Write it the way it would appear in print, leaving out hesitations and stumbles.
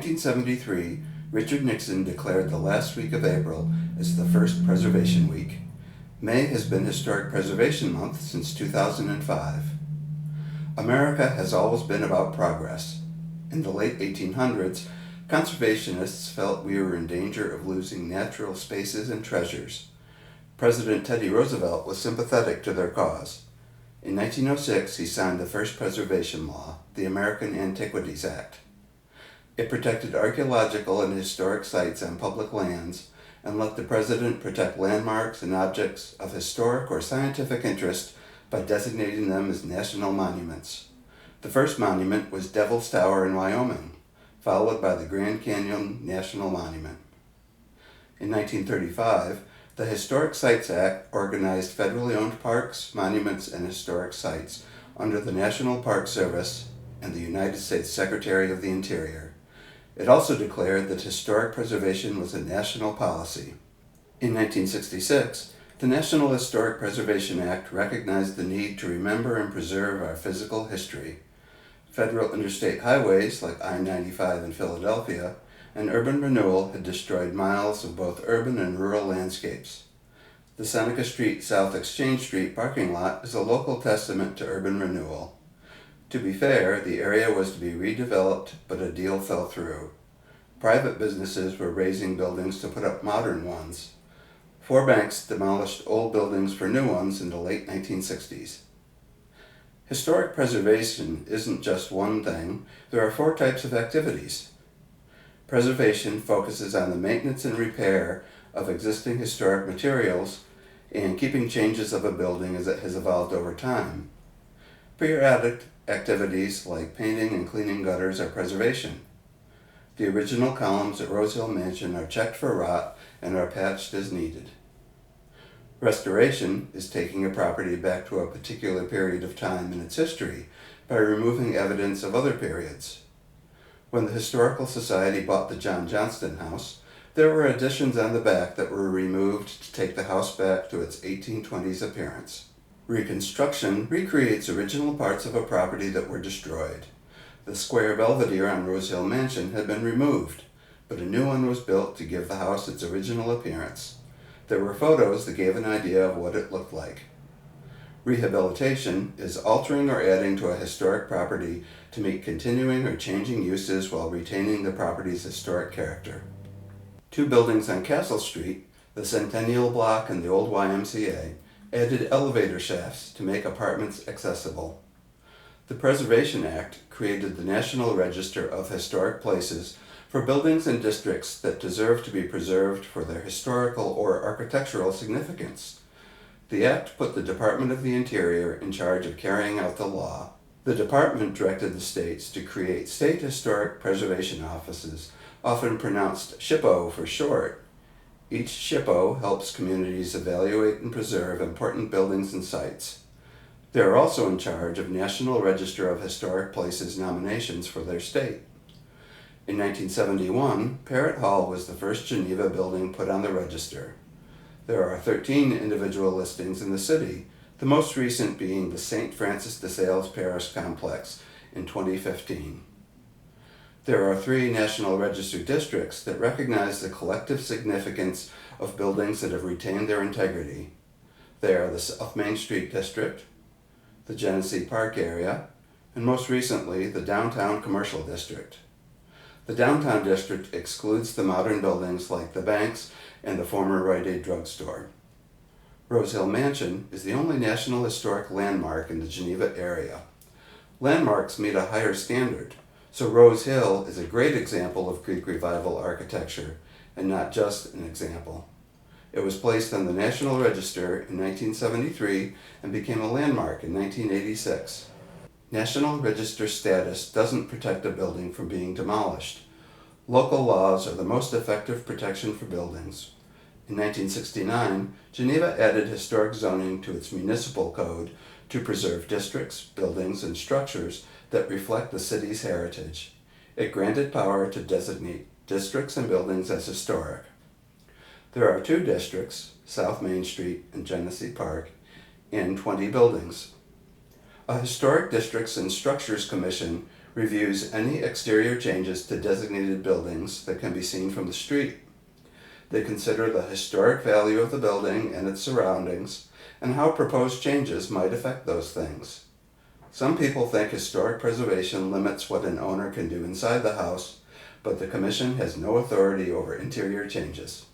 1973, Richard Nixon declared the last week of April as the first Preservation Week. May has been Historic Preservation Month since 2005. America has always been about progress. In the late 1800s, conservationists felt we were in danger of losing natural spaces and treasures. President Teddy Roosevelt was sympathetic to their cause. In 1906, he signed the first preservation law, the American Antiquities Act. It protected archaeological and historic sites on public lands and let the president protect landmarks and objects of historic or scientific interest by designating them as national monuments. The first monument was Devil's Tower in Wyoming, followed by the Grand Canyon National Monument. In 1935, the Historic Sites Act organized federally owned parks, monuments, and historic sites under the National Park Service and the United States Secretary of the Interior. It also declared that historic preservation was a national policy. In 1966, the National Historic Preservation Act recognized the need to remember and preserve our physical history. Federal interstate highways like I-95 in Philadelphia and urban renewal had destroyed miles of both urban and rural landscapes. The Seneca Street South Exchange Street parking lot is a local testament to urban renewal. To be fair, the area was to be redeveloped, but a deal fell through. Private businesses were raising buildings to put up modern ones. 4 banks demolished old buildings for new ones in the late 1960s. Historic preservation isn't just one thing. There are 4 types of activities. Preservation focuses on the maintenance and repair of existing historic materials and keeping changes of a building as it has evolved over time. Periodic activities like painting and cleaning gutters are preservation. The original columns at Rose Hill Mansion are checked for rot and are patched as needed. Restoration is taking a property back to a particular period of time in its history by removing evidence of other periods. When the Historical Society bought the John Johnston House, there were additions on the back that were removed to take the house back to its 1820s appearance. Reconstruction recreates original parts of a property that were destroyed. The square belvedere on Rose Hill Mansion had been removed, but a new one was built to give the house its original appearance. There were photos that gave an idea of what it looked like. Rehabilitation is altering or adding to a historic property to meet continuing or changing uses while retaining the property's historic character. 2 buildings on Castle Street, the Centennial Block and the old YMCA, added elevator shafts to make apartments accessible. The Preservation Act created the National Register of Historic Places for buildings and districts that deserve to be preserved for their historical or architectural significance. The act put the Department of the Interior in charge of carrying out the law. The department directed the states to create state historic preservation offices, often pronounced SHPO for short. Each SHPO helps communities evaluate and preserve important buildings and sites. They are also in charge of National Register of Historic Places nominations for their state. In 1971, Parrott Hall was the first Geneva building put on the register. There are 13 individual listings in the city, the most recent being the St. Francis de Sales Parish Complex in 2015. There are 3 National Register districts that recognize the collective significance of buildings that have retained their integrity. They are the South Main Street District, the Genesee Park area, and most recently, the Downtown Commercial District. The Downtown District excludes the modern buildings like the banks and the former Rite Aid drugstore. Rose Hill Mansion is the only National Historic Landmark in the Geneva area. Landmarks meet a higher standard, so Rose Hill is a great example of Greek Revival architecture, and not just an example. It was placed on the National Register in 1973 and became a landmark in 1986. National Register status doesn't protect a building from being demolished. Local laws are the most effective protection for buildings. In 1969, Geneva added historic zoning to its municipal code to preserve districts, buildings, and structures that reflect the city's heritage. It granted power to designate districts and buildings as historic. There are 2 districts, South Main Street and Genesee Park, and 20 buildings. A Historic Districts and Structures Commission reviews any exterior changes to designated buildings that can be seen from the street. They consider the historic value of the building and its surroundings, and how proposed changes might affect those things. Some people think historic preservation limits what an owner can do inside the house, but the Commission has no authority over interior changes.